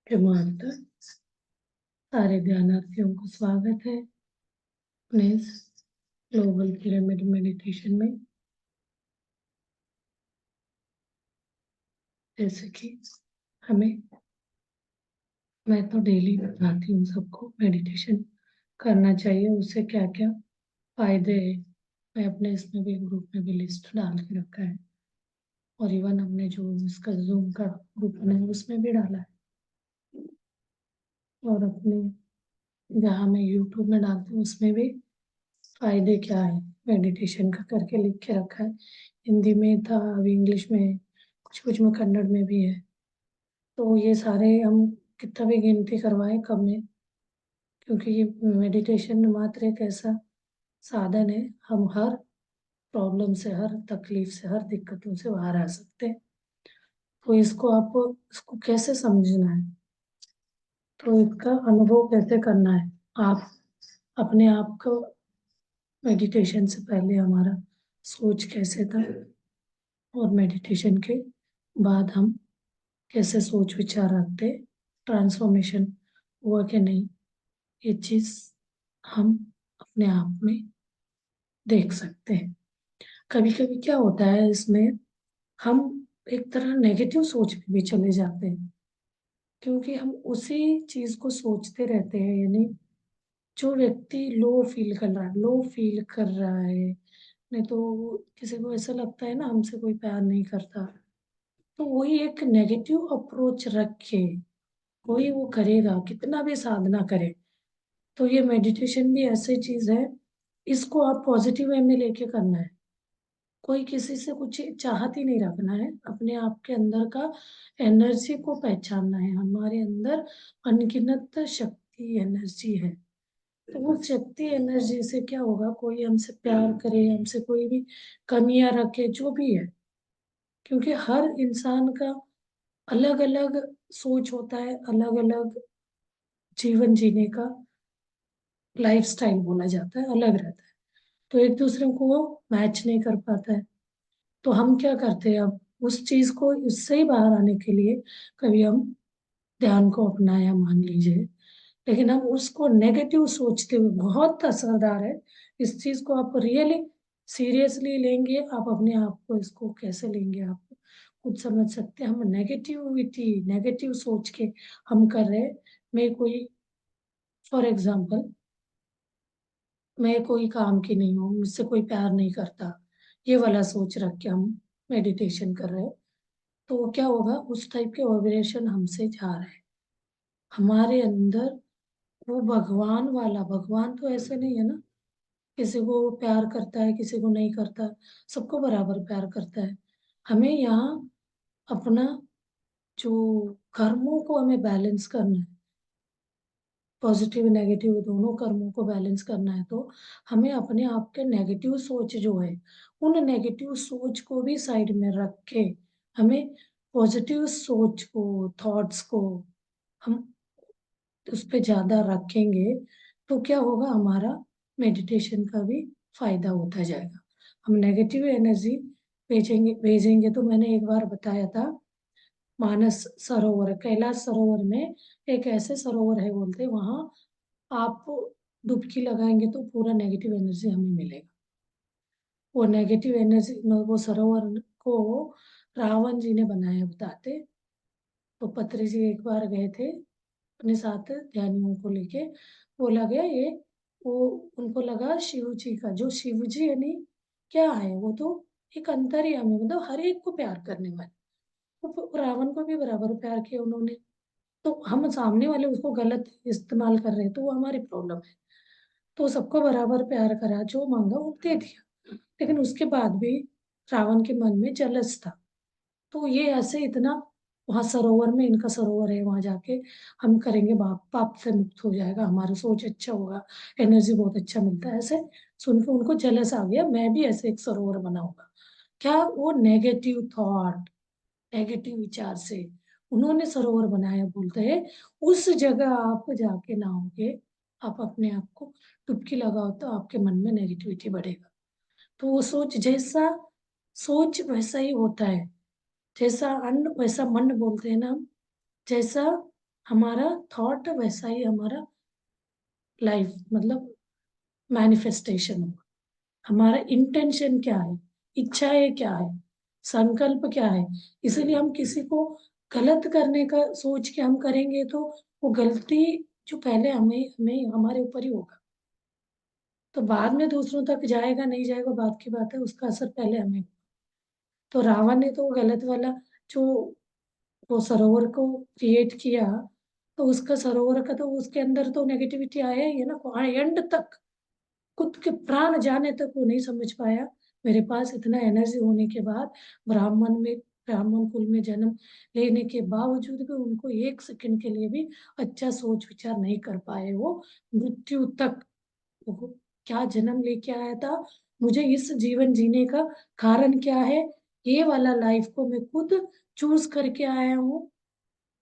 हिमांता, सारे ध्यानार्थियों को स्वागत है अपने इस ग्लोबल पिरामिड मेडिटेशन में। जैसे कि हमें मैं तो डेली बताती हूँ सबको मेडिटेशन करना चाहिए, उससे क्या क्या फायदे हैं। मैं अपने इसमें भी ग्रुप में भी लिस्ट डाल के रखा है, और इवन हमने जो इसका जूम का ग्रुप बनाया उसमें भी डाला है, और अपने जहाँ मैं यूट्यूब में डालती हूँ उसमें भी फायदे क्या है मेडिटेशन का करके लिख के रखा है। हिंदी में था, अभी इंग्लिश में, कुछ कुछ में कन्नड़ में भी है। तो ये सारे हम कितना भी गिनती करवाएं कम है, क्योंकि ये मेडिटेशन मात्र एक ऐसा साधन है, हम हर प्रॉब्लम से, हर तकलीफ से, हर दिक्कतों से बाहर आ सकते हैं। तो इसको कैसे समझना है, तो इसका अनुभव कैसे करना है। आप अपने आप को मेडिटेशन से पहले हमारा सोच कैसे था, और मेडिटेशन के बाद हम कैसे सोच विचार रखते, ट्रांसफॉर्मेशन हुआ कि नहीं, ये चीज हम अपने आप में देख सकते हैं। कभी कभी क्या होता है इसमें, हम एक तरह नेगेटिव सोच में भी चले जाते हैं, क्योंकि हम उसी चीज को सोचते रहते हैं। यानी जो व्यक्ति लो फील कर रहा है, नहीं तो किसी को ऐसा लगता है ना हमसे कोई प्यार नहीं करता, तो वही एक नेगेटिव अप्रोच रख के कोई वो करेगा, कितना भी साधना करे। तो ये मेडिटेशन भी ऐसी चीज है, इसको आप पॉजिटिव वे में लेके करना है। कोई किसी से कुछ चाहत ही नहीं रखना है, अपने आप के अंदर का एनर्जी को पहचानना है। हमारे अंदर अनगिनत शक्ति एनर्जी है, तो वो शक्ति एनर्जी से क्या होगा, कोई हमसे प्यार करे, हमसे कोई भी कमियां रखे, जो भी है, क्योंकि हर इंसान का अलग अलग सोच होता है, अलग अलग जीवन जीने का लाइफ स्टाइल बोला जाता है, अलग रहता है। तो एक दूसरे को वो मैच नहीं कर पाता है। तो हम क्या करते हैं, अब उस चीज को, उससे ही बाहर आने के लिए कभी हम ध्यान को अपनाया मान लीजिए, लेकिन हम उसको नेगेटिव सोचते हुए, बहुत असरदार है इस चीज को, आप रियली सीरियसली लेंगे, आप अपने आप को इसको कैसे लेंगे आप खुद समझ सकते हैं। हम नेगेटिव सोच के हम कर रहे हैं। मैं कोई फॉर एग्जाम्पल, मैं कोई काम की नहीं हूँ, मुझसे कोई प्यार नहीं करता, ये वाला सोच रख के हम मेडिटेशन कर रहे हैं, तो क्या होगा, उस टाइप के वाइब्रेशन हमसे जा रहे हैं हमारे अंदर। वो भगवान तो ऐसे नहीं है ना, किसी को प्यार करता है, किसी को नहीं करता, सबको बराबर प्यार करता है। हमें यहाँ अपना जो कर्मों को हमें बैलेंस करना है, पॉजिटिव नेगेटिव दोनों कर्मों को बैलेंस करना है। तो हमें अपने आप के नेगेटिव सोच जो है, उन नेगेटिव सोच को भी साइड में रख के हमें पॉजिटिव सोच को, थॉट्स को हम उस पे ज्यादा रखेंगे, तो क्या होगा, हमारा मेडिटेशन का भी फायदा होता जाएगा। हम नेगेटिव एनर्जी भेजेंगे भेजेंगे तो मैंने एक बार बताया था, मानस सरोवर, कैलाश सरोवर में एक ऐसे सरोवर है बोलते, वहां आप डुबकी लगाएंगे तो पूरा नेगेटिव एनर्जी हमें मिलेगा। वो नेगेटिव एनर्जी, वो सरोवर को रावण जी ने बनाया बताते। तो पत्री जी एक बार गए थे अपने साथ ध्यानियों को लेके, बोला गया ये, वो उनको लगा शिव जी का, जो शिव जी यानी क्या है, वो तो एक अंतर्यामी, मतलब हर एक को प्यार करने वाले, वो रावण को भी बराबर प्यार किया उन्होंने। तो हम सामने वाले उसको गलत इस्तेमाल कर रहे हैं, तो वो हमारी प्रॉब्लम है। तो सबको बराबर प्यार करा, जो मांगा वो दे दिया, लेकिन उसके बाद भी रावण के मन में जलस था। तो ये ऐसे इतना, वहां सरोवर में, इनका सरोवर है, वहां जाके हम करेंगे, बाप पाप से मुक्त हो जाएगा, हमारा सोच अच्छा होगा, एनर्जी बहुत अच्छा मिलता है। ऐसे सुन के उनको जलस आ गया, मैं भी ऐसे एक सरोवर बनाऊंगा। क्या वो नेगेटिव थॉट, नेगेटिव विचार से उन्होंने सरोवर बनाया, बोलते हैं उस जगह आप जाके नहाओगे, आप अपने आप को डुबकी लगाओ, तो आपके मन में नेगेटिविटी बढ़ेगा। तो वो सोच वैसा ही होता है, जैसा अन्न वैसा मन बोलते हैं ना हम। जैसा हमारा थॉट वैसा ही हमारा लाइफ मतलब मैनिफेस्टेशन होगा। हमारा इंटेंशन क्या है, इच्छाएं क्या है, संकल्प क्या है। इसीलिए हम किसी को गलत करने का सोच के हम करेंगे तो वो गलती जो पहले हमें हमें हमारे ऊपर ही होगा। तो बाद में दूसरों तक जाएगा नहीं जाएगा बात की बात है, उसका असर पहले हमें। तो रावण ने तो वो गलत वाला जो वो सरोवर को क्रिएट किया, तो उसका सरोवर का तो उसके अंदर तो नेगेटिविटी आया ही है ना, एंड तक खुद के प्राण जाने तक वो नहीं समझ पाया। मेरे पास इतना एनर्जी होने के बाद ब्राह्मण कुल में जन्म लेने के बावजूद भी उनको एक सेकंड के लिए भी अच्छा सोच विचार नहीं कर पाए वो मृत्यु तक। वो क्या जन्म लेके आया था, मुझे इस जीवन जीने का कारण क्या है, ये वाला लाइफ को मैं खुद चूज करके आया हूँ।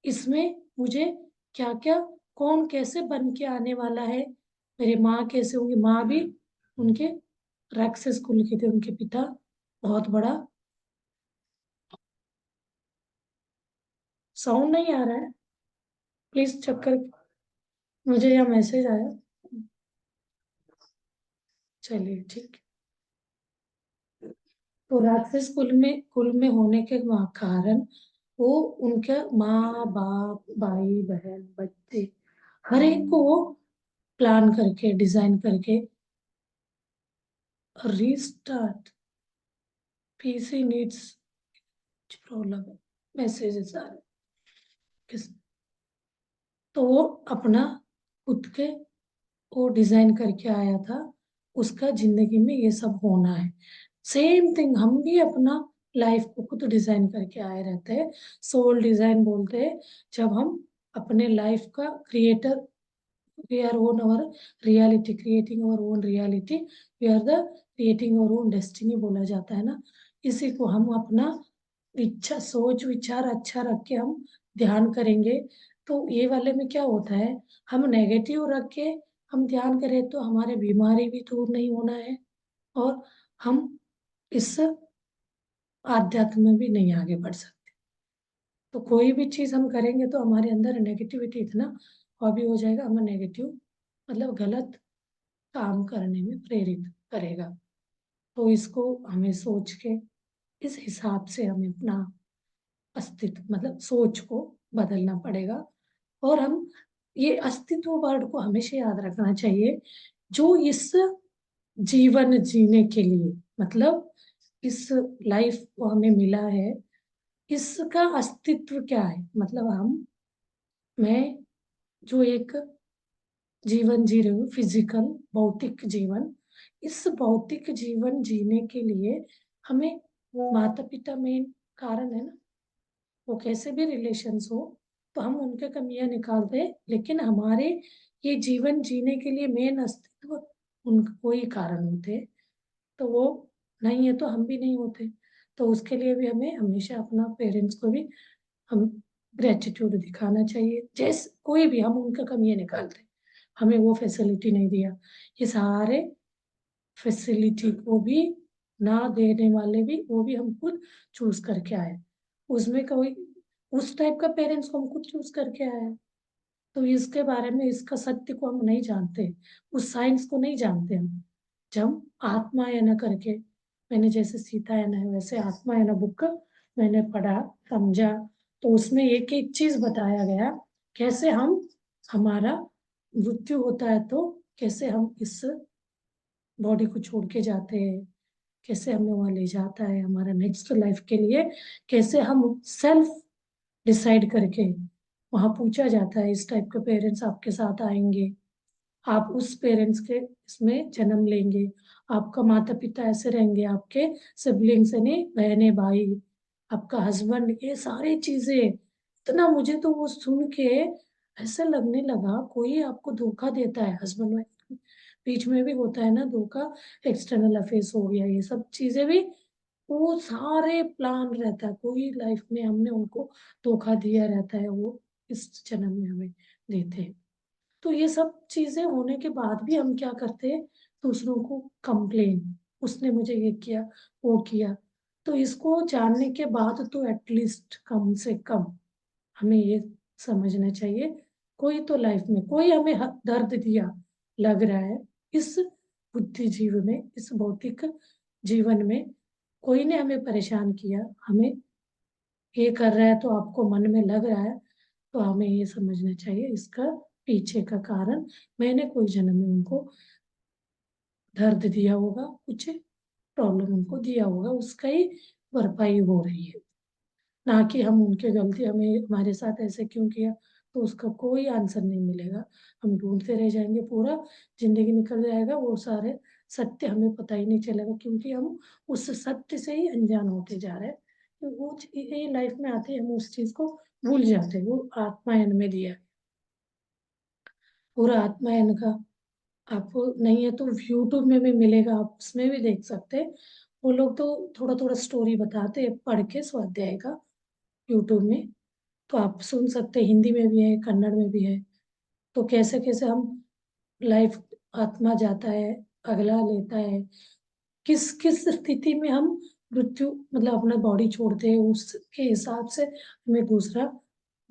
इसमें मुझे क्या क्या कौन कैसे बन के आने वाला है, मेरी माँ कैसे होंगी, माँ भी उनके राक्षस कुल के थे, उनके पिता बहुत बड़ा। साउंड नहीं आ रहा है, प्लीज चेक कर, मुझे यहाँ मैसेज आया। चलिए ठीक। तो राक्षस कुल में होने के कारण वो उनके माँ बाप भाई बहन बच्चे हर एक को वो प्लान करके डिजाइन करके रीस्टार्ट पीसी नीड्स प्रॉब्लम है, मैसेजेस आ रहे किस। तो वो अपना खुद के वो डिजाइन करके आया था, उसका जिंदगी में ये सब होना है। सेम थिंग हम भी अपना लाइफ को खुद डिजाइन करके आए रहते हैं, सोल डिजाइन बोलते हैं। जब हम अपने लाइफ का creator, we are own our reality, creating our own reality, we are the creating our own destiny बोला जाता है ना। इसी को हम अपना इच्छा सोच विचार अच्छा रख के हम ध्यान करेंगे। तो ये वाले में क्या होता है, हम नेगेटिव रख के हम ध्यान करें तो हमारे बीमारी भी दूर नहीं होना है, और हम इस आध्यात्म में भी नहीं आगे बढ़ सकते। तो कोई भी चीज हम करेंगे तो हमारे अंदर नेगेटिविटी इतना हॉबी हो जाएगा, हमें नेगेटिव मतलब गलत काम करने में प्रेरित करेगा। तो इसको हमें सोच के इस हिसाब से हमें अपना अस्तित्व मतलब सोच को बदलना पड़ेगा। और हम ये अस्तित्व वर्ड को हमेशा याद रखना चाहिए, जो इस जीवन जीने के लिए मतलब इस लाइफ को हमें मिला है, इसका अस्तित्व क्या है, मतलब हम मैं जो एक जीवन जी रही हूँ फिजिकल भौतिक जीवन, इस भौतिक जीवन जीने के लिए हमें माता पिता मेन कारण है ना, वो कैसे भी रिलेशंस हो तो हम उनके कमियां निकालते हैं, लेकिन हमारे ये जीवन जीने के लिए मेन अस्तित्व उनका कोई कारण होते हैं। तो वो नहीं है तो हम भी नहीं होते। तो उसके लिए भी हमें हमेशा अपना पेरेंट्स को भी हम ग्रेटिट्यूड दिखाना चाहिए। जैसे कोई भी हम उनका कमियां निकालते हैं, हमें वो फैसिलिटी नहीं दिया, ये सारे फैसिलिटी को भी ना देने वाले भी वो भी हम खुद चूज करके आए। उसमें कोई उस टाइप का पेरेंट्स को हम खुद चूज करके आए हैं। तो इसके बारे में इसका सत्य को हम नहीं जानते, उस साइंस को नहीं जानते हम। जब आत्मायन करके मैंने जैसे सीतायन है वैसे आत्मायन बुक मैंने पढ़ा समझा, तो उसमें एक एक चीज बताया गया, कैसे हम हमारा मृत्यु होता है तो कैसे हम इस बॉडी को छोड़ के जाते हैं, कैसे हमें वहां ले जाता है हमारा नेक्स्ट लाइफ के लिए, कैसे हम सेल्फ डिसाइड करके वहां पूछा जाता है इस टाइप के पेरेंट्स आपके साथ आएंगे, आप उस पेरेंट्स के इसमें जन्म लेंगे, आपका माता पिता ऐसे रहेंगे, आपके सिबलिंग्स यानी बहने भाई, आपका हस्बैंड, ये सारी चीजें इतना मुझे तो वो सुन के ऐसा लगने लगा कोई आपको धोखा देता है, हस्बैंड वाइफ बीच में भी होता है ना धोखा, एक्सटर्नल अफेयर्स हो गया, ये सब चीजें भी वो सारे प्लान रहता है, कोई लाइफ में हमने उनको धोखा दिया रहता है, वो इस जन्म में हमें देते हैं। तो ये सब चीजें होने के बाद भी हम क्या करते हैं, दूसरों को कंप्लेन, उसने मुझे ये किया वो किया। तो इसको जानने के बाद तो एटलीस्ट कम से कम हमें ये समझना चाहिए। कोई तो लाइफ में कोई हमें दर्द दिया लग रहा है, इस बुद्धि जीव में, इस भौतिक जीवन में कोई ने हमें परेशान किया, हमें ये कर रहा है, तो आपको मन में लग रहा है, तो हमें ये समझना चाहिए इसका पीछे का कारण, मैंने कोई जन्म में उनको दर्द दिया होगा, कुछ प्रॉब्लम उनको दिया होगा, उसका ही भरपाई हो रही है। ना कि हम उनके गलती, हमें हमारे साथ ऐसे क्यों किया, तो उसका कोई आंसर नहीं मिलेगा। हम ढूंढते रह जाएंगे, पूरा जिंदगी निकल जाएगा, वो सारे सत्य हमें पता ही नहीं चलेगा, क्योंकि हम उस सत्य से ही अनजान होते जा रहे हैं। तो वो ये लाइफ में आते ही हम उस चीज को भूल जाते हैं। वो आत्मायन में दिया है, पूरा आत्मायन का। आपको नहीं है तो यूट्यूब में भी मिलेगा, आप उसमें भी देख सकते हैं। वो लोग तो थोड़ा थोड़ा स्टोरी बताते हैं पढ़ के, स्वाध्याय का, यूट्यूब में। तो आप सुन सकते हैं, हिंदी में भी है, कन्नड़ में भी है। तो कैसे कैसे हम लाइफ, आत्मा जाता है, अगला लेता है, किस किस स्थिति में हम मृत्यु, मतलब अपना बॉडी छोड़ते हैं, उसके हिसाब से हमें दूसरा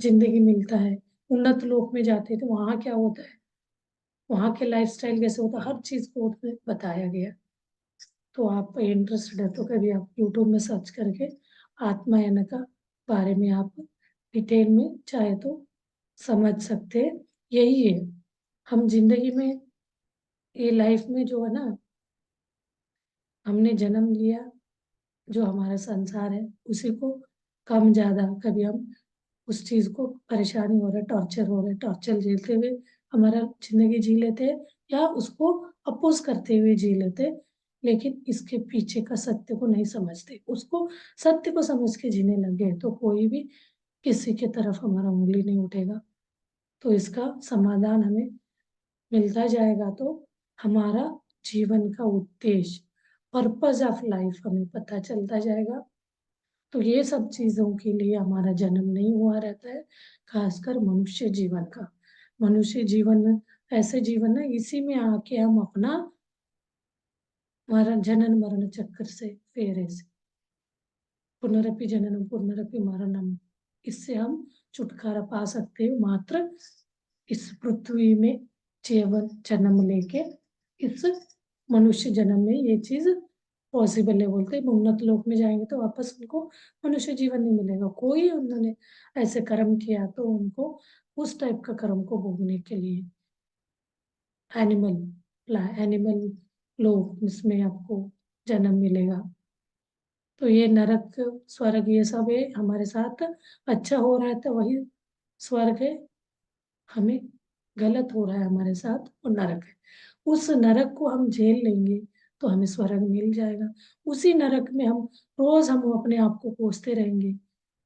जिंदगी मिलता है। उन्नत लोक में जाते हैं तो वहाँ क्या होता है, वहाँ के लाइफस्टाइल कैसे होता है, हर चीज को उसमें बताया गया। तो आप इंटरेस्टेड है तो कभी आप यूट्यूब में सर्च करके आत्मायन का बारे में आप डिटेल में चाहे तो समझ सकते हैं। यही है, हम जिंदगी में, ये लाइफ में जो है ना, हमने जन्म लिया, जो हमारा संसार है, उसी को कम ज्यादा कभी हम उस चीज को परेशानी हो रहा है, टॉर्चर हो रहा है, टॉर्चर झेलते हुए हमारा जिंदगी जी लेते हैं, या उसको अपोज करते हुए जी लेते हैं। लेकिन इसके पीछे का सत्य को नहीं समझते, उसको सत्य को समझ के जीने लगे तो कोई भी किसी की तरफ हमारा उंगली नहीं उठेगा। तो इसका समाधान हमें मिलता जाएगा, तो हमारा जीवन का उद्देश्य, पर्पज ऑफ लाइफ हमें पता चलता जाएगा। तो ये सब चीजों के लिए हमारा जन्म नहीं हुआ रहता है, खासकर मनुष्य जीवन का। मनुष्य जीवन ऐसे जीवन है, इसी में आके हम अपना मरण, जनन मरण चक्र से, फेरे से, पुनरपि जननम पुनरपि मरणम, इससे हम छुटकारा पा सकते हैं, मात्र इस पृथ्वी में जीवन जन्म लेके। इस मनुष्य जन्म में ये चीज पॉसिबल है। बोलते हैं उन्नत लोक में जाएंगे तो वापस उनको मनुष्य जीवन नहीं मिलेगा, कोई उन्होंने ऐसे कर्म किया तो उनको उस टाइप का कर्म को भोगने के लिए एनिमल लोक, इसमें आपको जन्म मिलेगा। तो ये नरक स्वर्ग ये सब है हमारे साथ, अच्छा हो रहा है तो वही स्वर्ग है, हमें गलत हो रहा है हमारे साथ वो नरक है। उस नरक को हम झेल लेंगे तो हमें स्वर्ग मिल जाएगा। उसी नरक में हम रोज हम अपने आप को कोसते रहेंगे,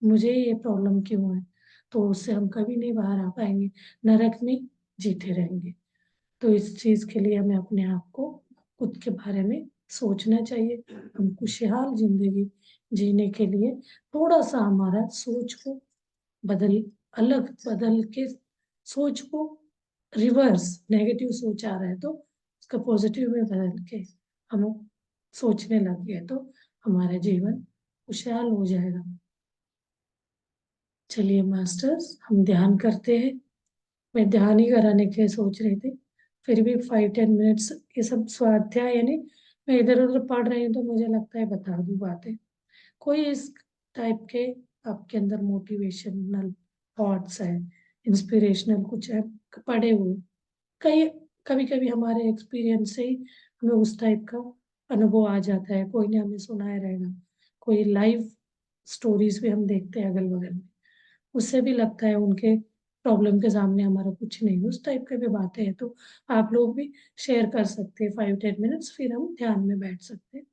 मुझे ये प्रॉब्लम क्यों है, तो उससे हम कभी नहीं बाहर आ पाएंगे, नरक में जीते रहेंगे। तो इस चीज के लिए हमें अपने आप को, खुद के बारे में सोचना चाहिए। हम खुशहाल जिंदगी जीने के लिए थोड़ा सा हमारा सोच को बदल, अलग बदल के, सोच को रिवर्स, नेगेटिव सोच आ रहा है तो उसका पॉजिटिव में बदल के हम सोचने लग गए तो हमारा जीवन खुशहाल हो जाएगा। चलिए मास्टर्स, हम ध्यान करते हैं। मैं ध्यान ही कराने के सोच रही थी, फिर भी 5-10 मिनट्स ये सब स्वाध्याय, यानी मैं इधर उधर पढ़ रही हूँ तो मुझे लगता है बता दूँ बातें। कोई इस टाइप के आपके अंदर मोटिवेशनल थॉट्स है, इंस्पिरेशनल कुछ है पढ़े हुए, कई कभी कभी हमारे एक्सपीरियंस से ही हमें उस टाइप का अनुभव आ जाता है, कोई ने हमें सुनाया रहेगा, कोई लाइव स्टोरीज भी हम देखते हैं अगल बगल में, उससे भी लगता है उनके प्रॉब्लम के सामने हमारा कुछ नहीं, उस टाइप के भी बातें हैं। तो आप लोग भी शेयर कर सकते हैं 5-10 मिनट्स, फिर हम ध्यान में बैठ सकते हैं।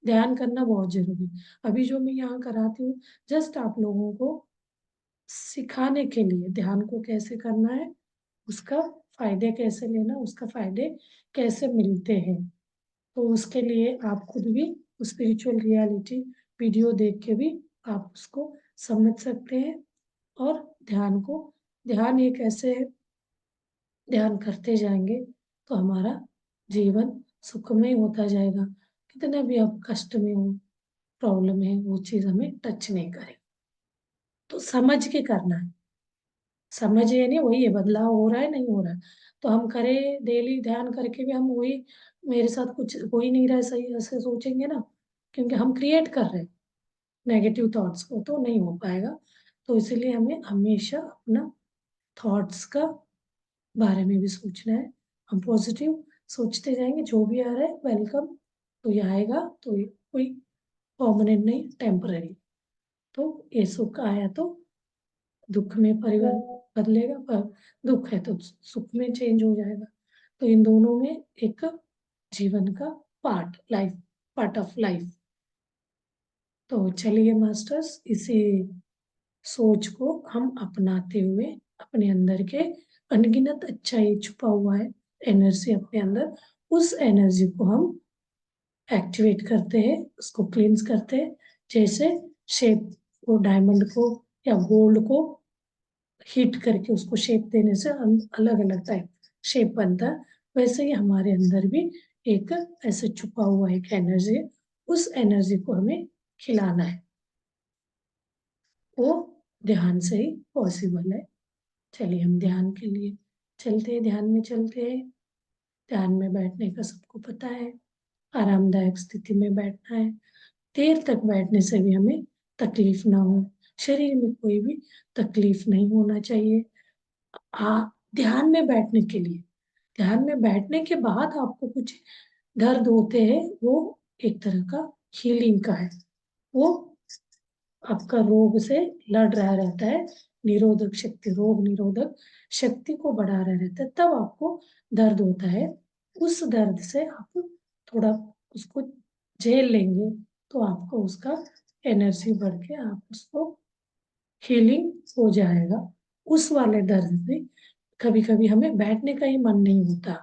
ध्यान करना बहुत जरूरी है। अभी जो मैं यहाँ कराती हूँ, जस्ट आप लोगों को सिखाने के लिए ध्यान को कैसे करना है, उसका फायदे कैसे लेना, उसका फायदे कैसे मिलते हैं। तो उसके लिए आप खुद भी स्पिरिचुअल रियलिटी वीडियो देख के भी आप उसको समझ सकते हैं। और ध्यान को, ध्यान एक ऐसे है, ध्यान करते जाएंगे तो हमारा जीवन सुखमय होता जाएगा। कितना भी आप कष्ट में हो, प्रॉब्लम है, वो चीज हमें टच नहीं करे। तो समझ के करना है, समझिए नहीं, वही है, बदलाव हो रहा है नहीं हो रहा है। तो हम करें डेली ध्यान करके भी हम वही, मेरे साथ कुछ हो ही नहीं रहा है सही, ऐसे सोचेंगे ना, क्योंकि हम क्रिएट कर रहे हैं नेगेटिव थॉट्स को, तो नहीं हो पाएगा। तो इसीलिए हमें हमेशा अपना थॉट्स का बारे में भी सोचना है। हम पॉजिटिव सोचते जाएंगे, जो भी आ रहा है वेलकम, तो ये आएगा, तो ये कोई परमानेंट नहीं, टेम्पररी। तो ये सुख आया तो दुख में परिवर्तन बदलेगा, पर दुख है तो सुख में चेंज हो जाएगा। तो इन दोनों में एक जीवन का पार्ट ऑफ लाइफ। तो चलिए मास्टर्स, इसी सोच को हम अपनाते हुए अपने अंदर के अनगिनत अच्छाई छुपा हुआ है एनर्जी अपने अंदर, उस एनर्जी को हम एक्टिवेट करते हैं, उसको क्लींस करते हैं। जैसे शेप को, डायमंड को या गोल्ड को हीट करके उसको शेप देने से अलग अलग टाइप शेप बनता है, वैसे ही हमारे अंदर भी एक ऐसे छुपा हुआ एक एनर्जी है, उस एनर्जी को हमें खिलाना है। वो ध्यान से ही पॉसिबल है। चलिए हम ध्यान के लिए चलते हैं, ध्यान में चलते हैं। ध्यान में बैठने का सबको पता है, आरामदायक स्थिति में बैठना है। देर तक बैठने से भी हमें तकलीफ ना हो, शरीर में कोई भी तकलीफ नहीं होना चाहिए। ध्यान में बैठने के लिए, ध्यान में बैठने के बाद आपको कुछ दर्द होते हैं, वो एक तरह का हीलिंग का है। वो आपका रोग से लड़ रहा रहता है, निरोधक शक्ति, रोग निरोधक शक्ति को बढ़ा रहा रहता है, तब आपको दर्द होता है। उस दर्द से आप थोड़ा उसको झेल लेंगे, तो आपको उसका एनर्जी बढ़ के आप उसको हीलिंग हो जाएगा। उस वाले दर्द में कभी कभी हमें बैठने का ही मन नहीं होता,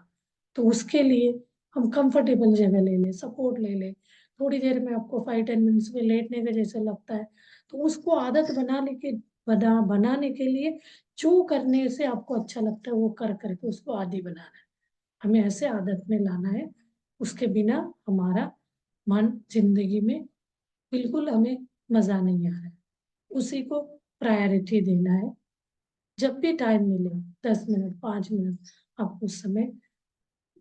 तो उसके लिए हम कंफर्टेबल जगह ले लें, सपोर्ट ले लें। थोड़ी देर में आपको 5-10 मिनट्स में लेटने का जैसे लगता है, तो उसको आदत बनाने के लिए जो करने से आपको अच्छा लगता है वो कर करके उसको आदी बनाना है। हमें ऐसे आदत में लाना है, उसके बिना हमारा मन जिंदगी में बिल्कुल हमें मजा नहीं आ रहा है। उसी को प्रायोरिटी देना है। जब भी टाइम मिले, 10 मिनट 5 मिनट, आप उस समय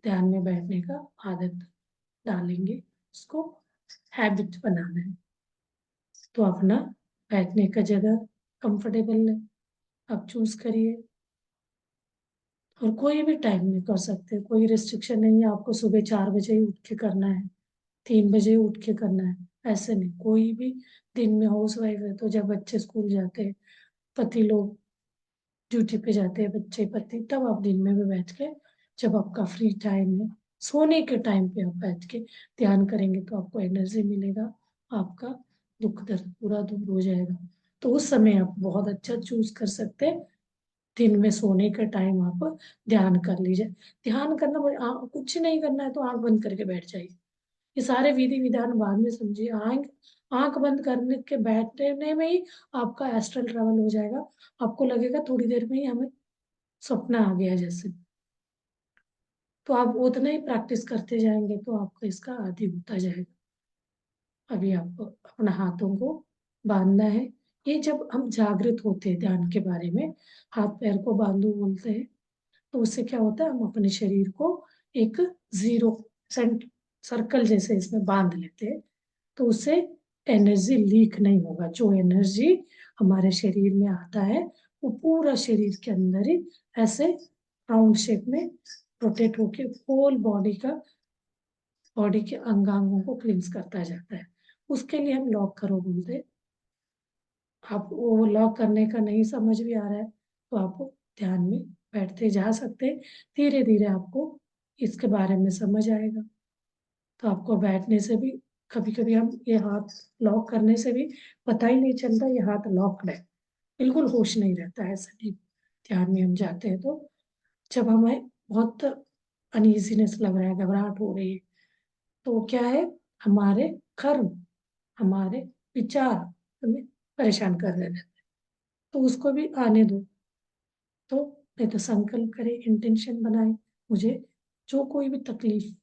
ध्यान में बैठने का आदत डालेंगे, उसको हैबिट बनाना है। तो अपना बैठने का जगह कंफर्टेबल है, आप चूज करिए। और कोई भी टाइम में कर सकते हैं, कोई रिस्ट्रिक्शन नहीं है आपको सुबह 4 बजे ही उठ के करना है, 3 बजे उठ के करना है, ऐसे नहीं। कोई भी दिन में, हाउस वाइफ है तो जब बच्चे स्कूल जाते हैं, पति लोग ड्यूटी पे जाते हैं, बच्चे पति, तब आप दिन में भी बैठ के, जब आपका फ्री टाइम है, सोने के टाइम पे आप बैठ के ध्यान करेंगे, तो आपको एनर्जी मिलेगा, आपका दुख दर्द पूरा दूर हो जाएगा। तो उस समय आप बहुत अच्छा चूज कर सकते हैं, दिन में सोने का टाइम आप ध्यान कर लीजिए। ध्यान करना कुछ नहीं करना है, तो आंख बंद करके बैठ जाइए। ये सारे विधि विधान बाद में समझिए। आंख आंख बंद करने के बैठने में ही आपका एस्ट्रल ट्रैवल हो जाएगा। आपको लगेगा थोड़ी देर में ही हमें सपना आ गया जैसे। तो आप उतना ही प्रैक्टिस करते जाएंगे तो आपका इसका आदी होता जाएगा। अभी आपको अपना हाथों को बांधना है। ये जब हम जागृत होते हैं ध्यान के बारे में, हाथ पैर को बांधो बोलते हैं, तो उससे क्या होता है, हम अपने शरीर को एक जीरो सेंट सर्कल जैसे इसमें बांध लेते हैं, तो उससे एनर्जी लीक नहीं होगा। जो एनर्जी हमारे शरीर में आता है, वो पूरा शरीर के अंदर ही ऐसे राउंड शेप में रोटेट होके होल बॉडी के अंगांगों को क्लींस करता जाता है। उसके लिए हम लॉक करो बोलते हैं। आप वो लॉक करने का नहीं समझ भी आ रहा है, तो आप ध्यान में बैठते जा सकते हैं। धीरे धीरे आपको इसके बारे में समझ आएगा। तो आपको बैठने से भी, कभी कभी हम ये हाथ लॉक करने से भी पता ही नहीं चलता ये हाथ लॉक्ड है, बिल्कुल होश नहीं रहता है। ऐसे डीप ध्यान में हम जाते हैं, तो जब हमें बहुत अनईजीनेस लग रहा है, घबराहट हो रही है, तो क्या है, हमारे कर्म, हमारे विचार हमें परेशान कर रहे हैं, तो उसको भी आने दो। तो नहीं तो संकल्प करें, इंटेंशन बनाए, मुझे जो कोई भी तकलीफ,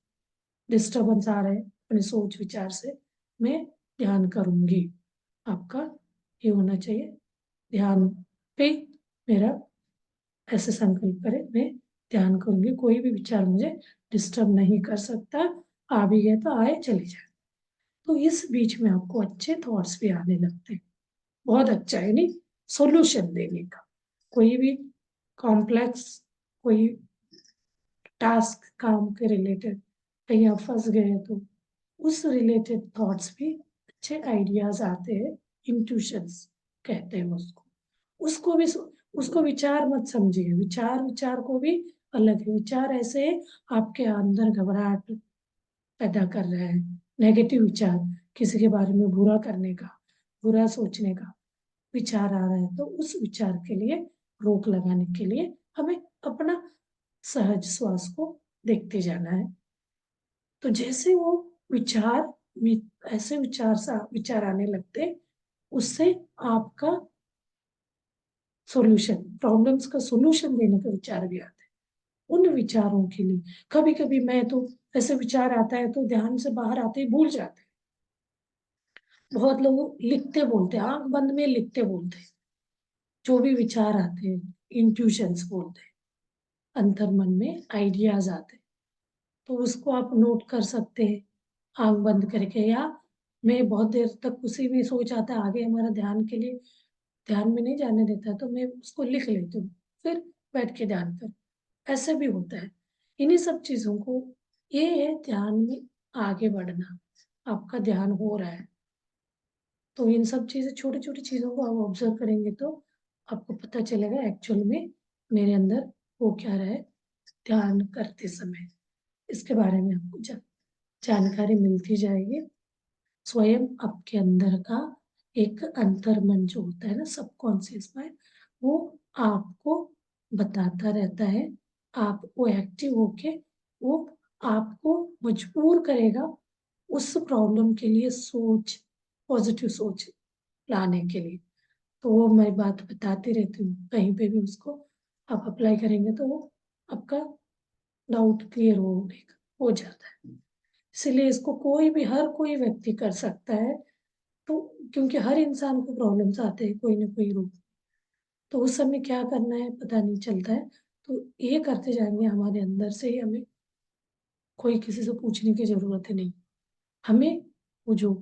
डिस्टरबेंस आ रहा है अपने सोच विचार से, मैं ध्यान करूंगी। आपका ये होना चाहिए, ध्यान पे मेरा ऐसे संकल्प करें, मैं ध्यान करूंगी, कोई भी विचार मुझे डिस्टर्ब नहीं कर सकता, आ भी गए तो आए चले जाए। तो इस बीच में आपको अच्छे थॉट्स भी आने लगते हैं। बहुत अच्छा है नहीं, सॉल्यूशन देने का। कोई भी कॉम्प्लेक्स, कोई टास्क, काम के रिलेटेड कहीं आप फंस गए तो उस रिलेटेड थॉट्स भी अच्छे आइडियाज आते हैं। इंट्यूशंस कहते हैं उसको। उसको भी, उसको विचार मत समझिए, विचार विचार को भी अलग है। विचार ऐसे आपके अंदर घबराहट पैदा कर रहा है, नेगेटिव विचार, किसी के बारे में बुरा करने का, बुरा सोचने का विचार आ रहा है, तो उस विचार के लिए रोक लगाने के लिए हमें अपना सहज श्वास को देखते जाना है। तो जैसे वो विचार, ऐसे विचार आने लगते, उससे आपका सॉल्यूशन, प्रॉब्लम्स का सॉल्यूशन देने का विचार भी आता है। उन विचारों के लिए कभी कभी मैं तो, ऐसे विचार आता है तो ध्यान से बाहर आते ही भूल जाते हैं। बहुत लोग लिखते बोलते हैं, आंख बंद में लिखते बोलते हैं, जो भी विचार आते हैं, इंट्यूशंस बोलते हैं, अंतर्मन में आइडियाज आते हैं। तो उसको आप नोट कर सकते हैं आंख बंद करके, या मैं बहुत देर तक उसी में सोच आता है, आगे हमारा ध्यान के लिए ध्यान में नहीं जाने देता, तो मैं उसको लिख लेती हूँ, फिर बैठ के ध्यान कर। ऐसे भी होता है। इन्हीं सब चीजों को, ये है ध्यान में आगे बढ़ना। आपका ध्यान हो रहा है तो इन सब चीजें, छोटी छोटी चीजों को आप ऑब्जर्व करेंगे तो आपको पता चलेगा एक्चुअल में मेरे अंदर हो क्या रहा है ध्यान करते समय। इसके बारे में आपको जानकारी मिलती जाएगी। स्वयं आपके अंदर का एक अंतर्मन जो होता है ना, सबकॉन्शियस माइंड, वो आपको बताता रहता है। आप वो एक्टिव होके वो आपको मजबूर करेगा उस प्रॉब्लम के लिए सोच, पॉजिटिव सोच लाने के लिए। तो वो मैं बात बताती रहती हूँ, कहीं पे भी उसको आप अप्लाई करेंगे तो वो आपका डाउट क्लियर हो जाता है। इसलिए इसको कोई भी, हर कोई व्यक्ति कर सकता है। तो क्योंकि हर इंसान को प्रॉब्लम्स आते हैं कोई ना कोई रूप, तो उस समय क्या करना है पता नहीं चलता है। तो ये करते जाएंगे हमारे अंदर से ही, हमें कोई किसी से पूछने की जरूरत है नहीं। हमें वो जो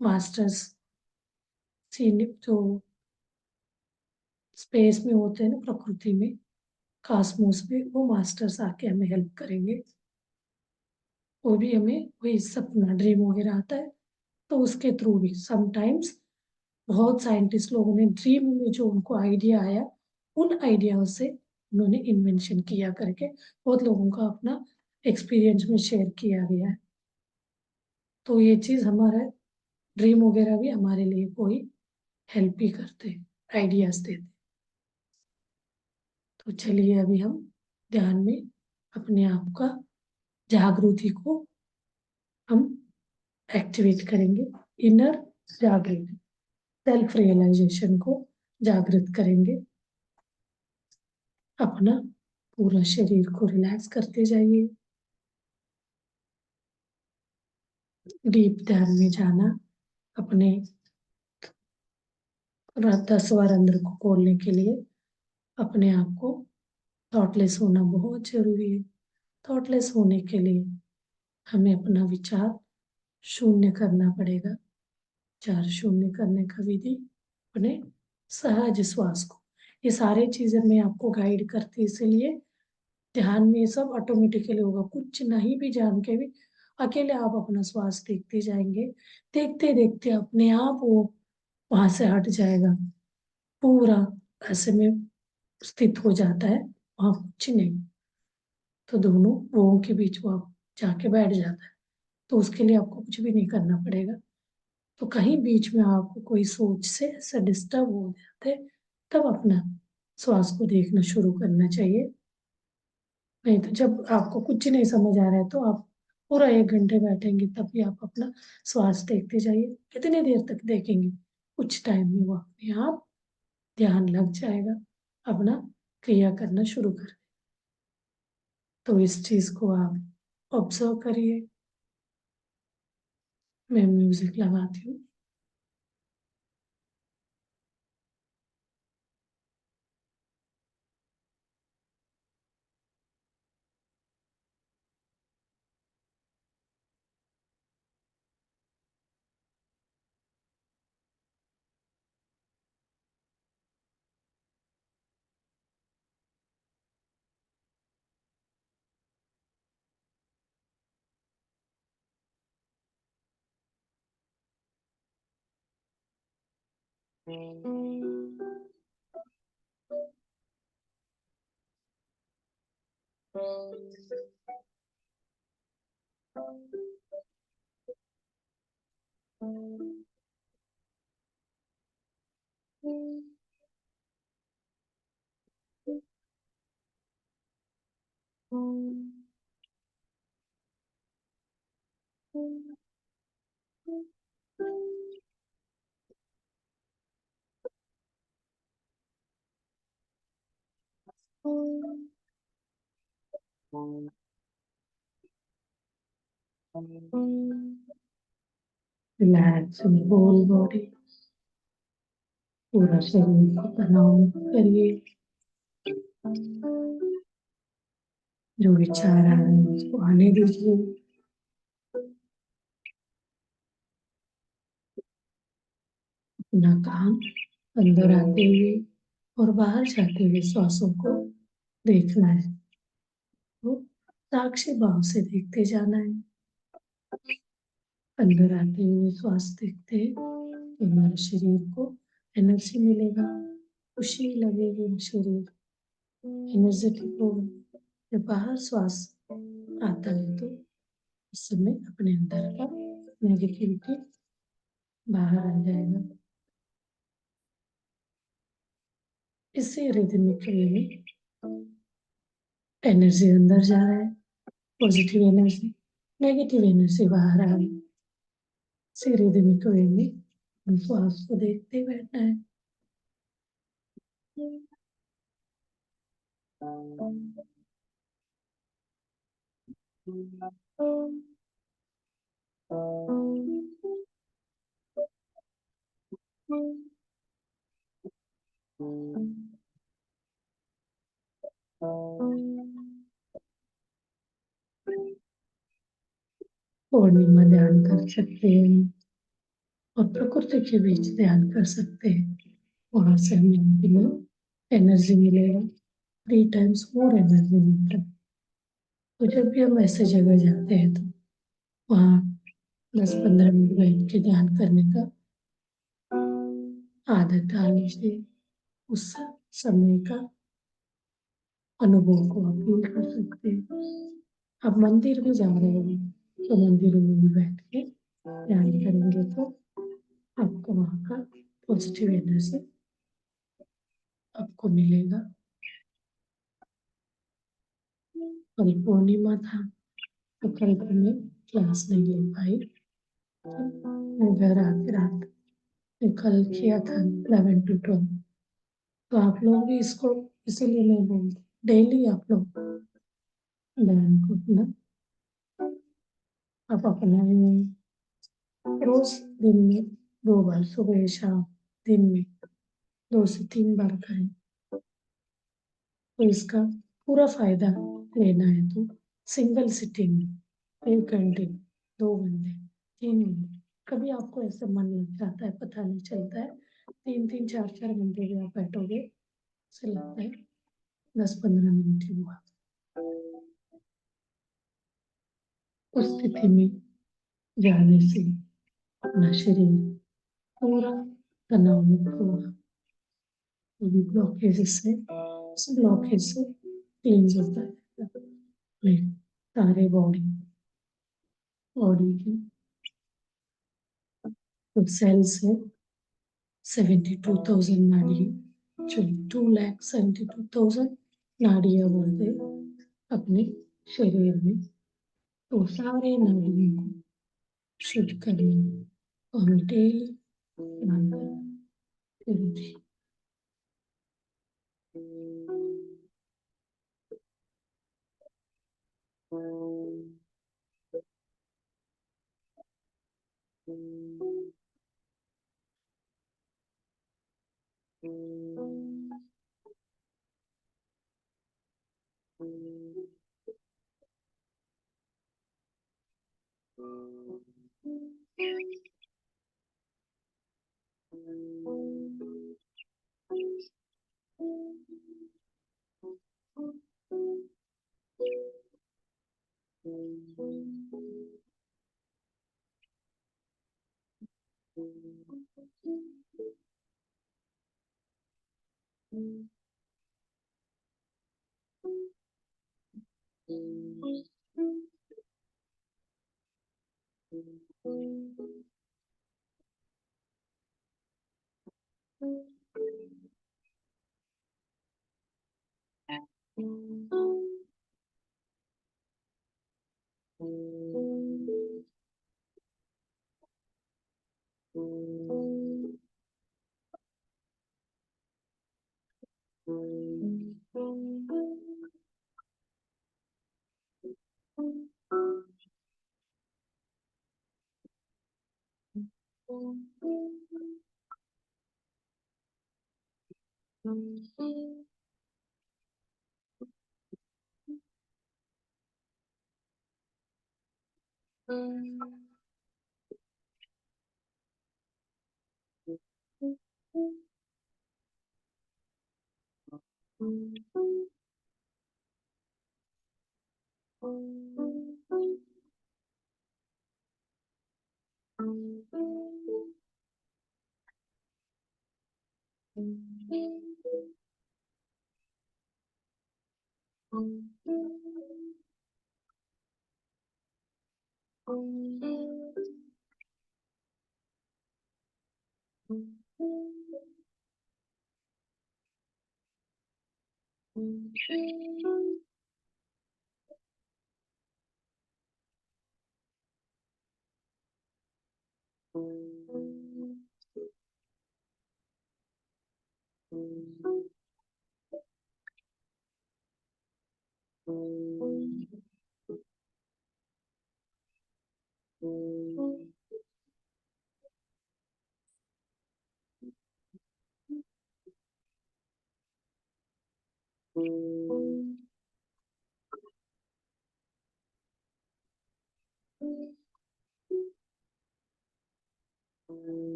मास्टर्स, सीनियर जो स्पेस में होते हैं ना, प्रकृति में, कॉस्मोस में, वो मास्टर्स आके हमें हेल्प करेंगे। वो भी हमें वही सपना, ड्रीम वगैरह आता है तो उसके थ्रू भी समटाइम्स बहुत साइंटिस्ट लोगों ने ड्रीम में जो उनको आइडिया आया, उन आइडियाओं से उन्होंने इन्वेंशन किया करके बहुत लोगों का अपना एक्सपीरियंस में शेयर किया गया है। तो ये चीज हमारा ड्रीम वगैरह भी हमारे लिए कोई हेल्प ही करते हैं, आइडियाज देते हैं। तो चलिए अभी हम ध्यान में अपने आप का जागृति को हम एक्टिवेट करेंगे। इनर जागृति, सेल्फ रियलाइजेशन को जागृत करेंगे। अपना पूरा शरीर को रिलैक्स करते जाइए। डीप ध्यान में जाना, अपने 10 बार अंदर को खोलने के लिए अपने आप को थॉटलेस होना बहुत जरूरी है। थॉटलेस होने के लिए हमें अपना विचार शून्य करना पड़ेगा। विचार शून्य करने का विधि, अपने सहज श्वास को, ये सारी चीजें मैं आपको गाइड करती, इसीलिए ध्यान में ये सब ऑटोमेटिकली होगा, कुछ नहीं भी जान के भी अकेले आप अपना श्वास देखते जाएंगे। देखते देखते अपने आप वो वहां से हट जाएगा, पूरा ऐसे में स्थित हो जाता है, वहां कुछ नहीं। तो दोनों वो के बीच वो आप जाके बैठ जाता है। तो उसके लिए आपको कुछ भी नहीं करना पड़ेगा। तो कहीं बीच में आपको कोई सोच से ऐसा डिस्टर्ब हो जाते, तब अपना श्वास को देखना शुरू करना चाहिए। नहीं तो जब आपको कुछ नहीं समझ आ रहा है तो आप पूरा 1 घंटे बैठेंगे तब भी आप अपना श्वास देखते जाइए। कितनी देर तक देखेंगे, कुछ टाइम में वो अपने आप ध्यान लग जाएगा, अपना क्रिया करना शुरू कर। तो इस चीज को आप ऑब्जर्व करिए। मैं म्यूजिक लगाती हूँ। रिलैक्स होल बॉडी, पूरा शरीर को तनाव मुक्त करिए। जो विचार आ रहे हैं उसको आने दीजिए। अपना काम अंदर आते हुए और बाहर जाते हुए श्वासों को देखना है, तो साक्षी भाव से देखते जाना है। अंदर आते हुए श्वास देखते हैं तो हमारे शरीर को एनर्जी मिलेगा, खुशी लगेगी, शरीर एनर्जेटिक होगा। जब बाहर श्वास आता है तो उस समय अपने अंदर का नेगेटिविटी बाहर आ जाएगा। इससे रिदमिक वे में एनर्जी अंदर जा रहा है, पॉजिटिव एनर्जी, नेगेटिव एनर्जी बाहर आ रही है। इसे रिदमिक वे में श्वास को देखते बैठना है। पूर्णिमा ध्यान कर सकते हैं और प्रकृति के बीच ध्यान कर सकते हैं। वहां से हमें एनर्जी मिलेगा, 3 times मोर एनर्जी मिलता है। तो जब भी हम ऐसे जगह जाते हैं तो वहाँ 10-15 मिनट बैठ के ध्यान करने का आदत डाल लीजिए। उस समय का अनुभव को आप फील कर सकते हैं। आप मंदिर में जा रहे हो तो मंदिरों में भी बैठ के ध्यान करेंगे तो आपको वहाँ का पॉजिटिव एनर्जी आपको मिलेगा। कल पूर्णिमा था तो कल को मैं क्लास नहीं ले पाई, मैं घर आके रात में कल किया था 11 to 12। तो आप लोग भी इसको, इसीलिए मैं बोलती डेली आप लोग ध्यान को अपना आप अपनाएंगे। रोज दिन में 2 बार, सुबह शाम, दिन में 2 से 3 बार करें तो इसका पूरा फायदा लेना है तो सिंगल सिटिंग में 1 घंटे, 2 घंटे, 3 घंटे, कभी आपको ऐसा मन लग जाता है पता नहीं चलता है, 3-3, 4-4 घंटे भी आप बैठोगे ऐसा लगता है 10-15 मिनट ही हुआ। उस स्थिति में जाने से अपना शरीर पूरा तनाव मुक्त होगा, भी ब्लॉकेज से, उस ब्लॉकेज से क्लींस होता है सारे बॉडी की कुछ सेल्स है। 72,000 नाड़ी, 2,72,000 नाड़ियां बोलते अपने शरीर में। तो सारे नाड़ियों को शुद्ध करने को हमें डेली ध्यान करना जरूरी।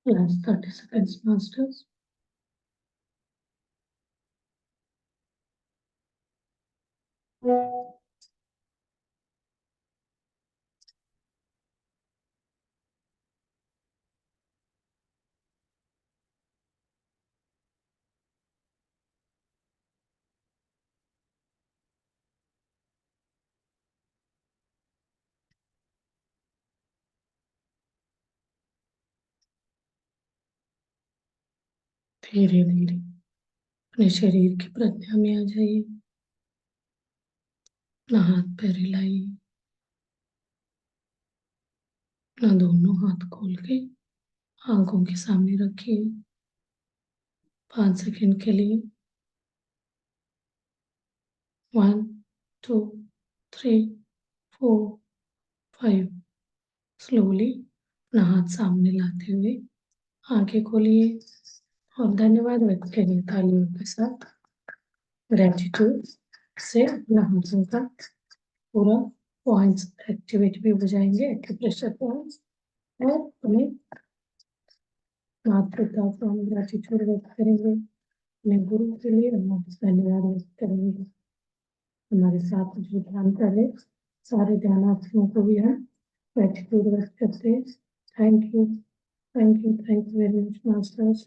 Last 30 seconds, masters. धीरे धीरे अपने शरीर की प्रज्ञा में आ जाइए। ना हाथ पैर हिलाइए, ना दोनों हाथ खोल के आंखों के सामने रखिए 5 सेकंड के लिए। 1 2 3 4 5। स्लोली अपना हाथ सामने लाते हुए आंखें खोलिए और धन्यवाद व्यक्त करिए तालियों के साथ। ग्रेटिट्यूड से अपना हाथों का पूरा पॉइंट्स एक्टिवेट भी हो जाएंगे, एक्यूप्रेशर पॉइंट्स। और अपने माता पिता को हम ग्रेटिट्यूड व्यक्त करेंगे, अपने गुरु के लिए हम धन्यवाद व्यक्त करेंगे। हमारे साथ जो ध्यान कर रहे सारे ध्यानार्थियों को भी हम ग्रेटिट्यूड व्यक्त करते हैं। Thank you very much masters.